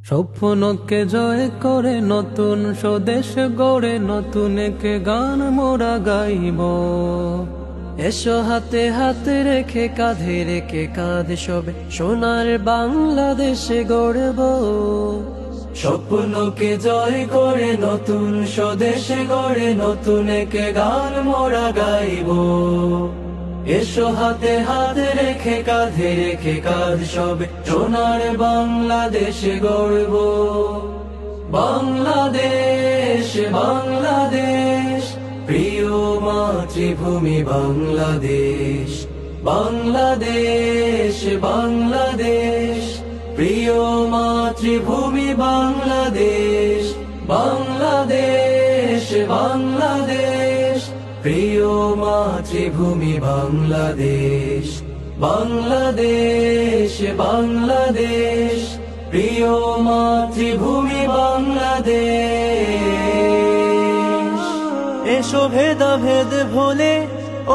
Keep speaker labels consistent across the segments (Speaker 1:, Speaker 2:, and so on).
Speaker 1: স্বপ্নকে জয় করে নতুন স্বদেশ গড়ে নতুন এক গান মোরা গাইব। এসো হাতে হাতে রেখে কাঁধে রেখে কাঁধ সবে সোনার বাংলাদেশে গড়ব। স্বপ্নকে জয় করে নতুন স্বদেশ গড়ে নতুন এক গান মোরা গাইব। এসো হাতে হাতে রেখে কাঁধে রেখে কাঁধ সবে সোনার বাংলাদেশে গড়ব। বাংলাদেশ বাংলাদেশ প্রিয় মাতৃভূমি বাংলাদেশ। বাংলাদেশ বাংলাদেশ প্রিয় মাতৃভূমি বাংলাদেশ। বাংলাদেশ বাংলাদেশ প্রিয় মাতৃভূমি বাংলাদেশ। বাংলাদেশ বাংলাদেশ প্রিয় মাতৃভূমি বাংলাদেশ।
Speaker 2: এসো ভেদাভেদ ভুলে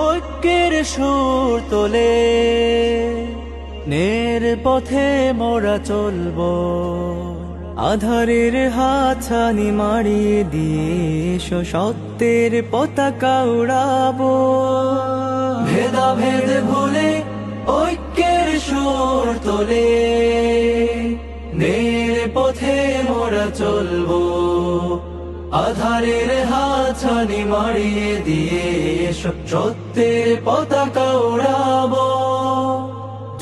Speaker 2: ঐক্যের সুর তোলে, ন্যায়ের পথে মোরা চলব। আধারের হাতছানি মারিয়ে দিয়ে এসো সত্যের পতাকা উড়াবো।
Speaker 1: ভেদাভেদ ভুলে ঐক্যের সুর তোলে, ন্যায়ের পথে মোরা চলব। আধারের হাতছানি মারিয়ে দিয়ে এসো সত্যের পতাকা উড়াবো।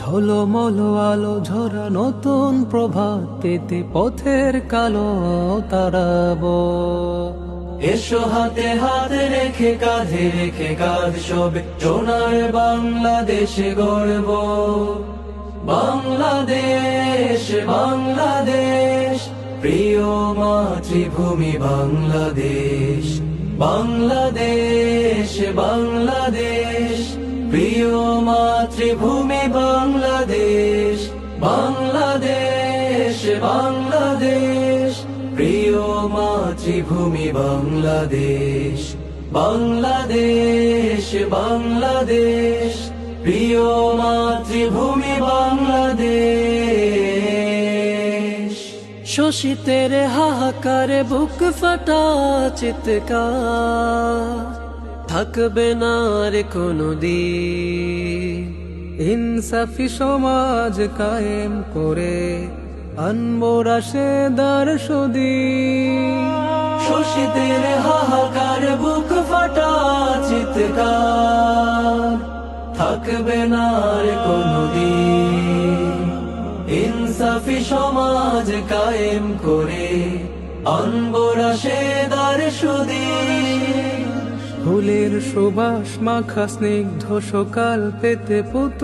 Speaker 1: ঝলমল আলো ঝরা নতুন প্রভাত পেতে পথের কালো তারাবো। এসো হাতে হাতে রেখে কাঁধে রেখে কাঁধ সবে সোনার বাংলাদেশে গড়ব। বাংলাদেশ বাংলাদেশ প্রিয় মাতৃভূমি বাংলাদেশ। বাংলাদেশ বাংলাদেশ প্রিয় মাতৃভূমি বাংলাদেশ। বাংলাদেশ বাংলাদেশ প্রিয় মাতৃভূমি বাংলাদেশ। বাংলাদেশ বাংলাদেশ প্রিয় মাতৃভূমি বাংলাদেশ। শোষিতের হাহাকারে বুক ফাটা চিৎকার থাকবে না রে কোনো দিন। ইনসাফি সমাজ কায়েম করে আনবো রাশেদার সুদিন। শোষিতের হাহাকার বুক ফাটা চিৎকার থাকবে না রে কোনো দিন। ইনসাফি সমাজ কায়েম করে আনবো রাশেদার সুদিন। ফুলের সুবাস মাখা স্নিগ্ধ সকাল পেতে পুত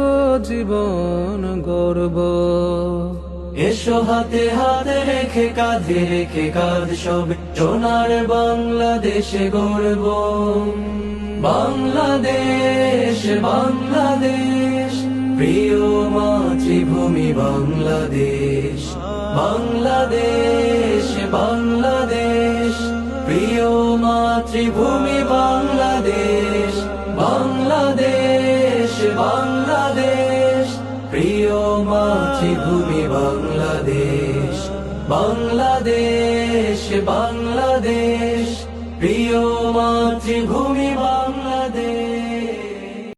Speaker 1: জীবন গর্ব। এসো হাতে হাতে রেখে কাঁধে রেখে কাঁধ সবে সোনার বাংলাদেশে গড়ব। বাংলাদেশ বাংলাদেশ প্রিয় মাতৃভূমি বাংলাদেশ। বাংলাদেশ বাংলাদেশ প্রিয় মাতৃভূমি বাংলাদেশ। বাংলাদেশ বাংলাদেশ প্রিয় মাতৃভূমি বাংলাদেশ। বাংলাদেশ বাংলাদেশ প্রিয় মাতৃভূমি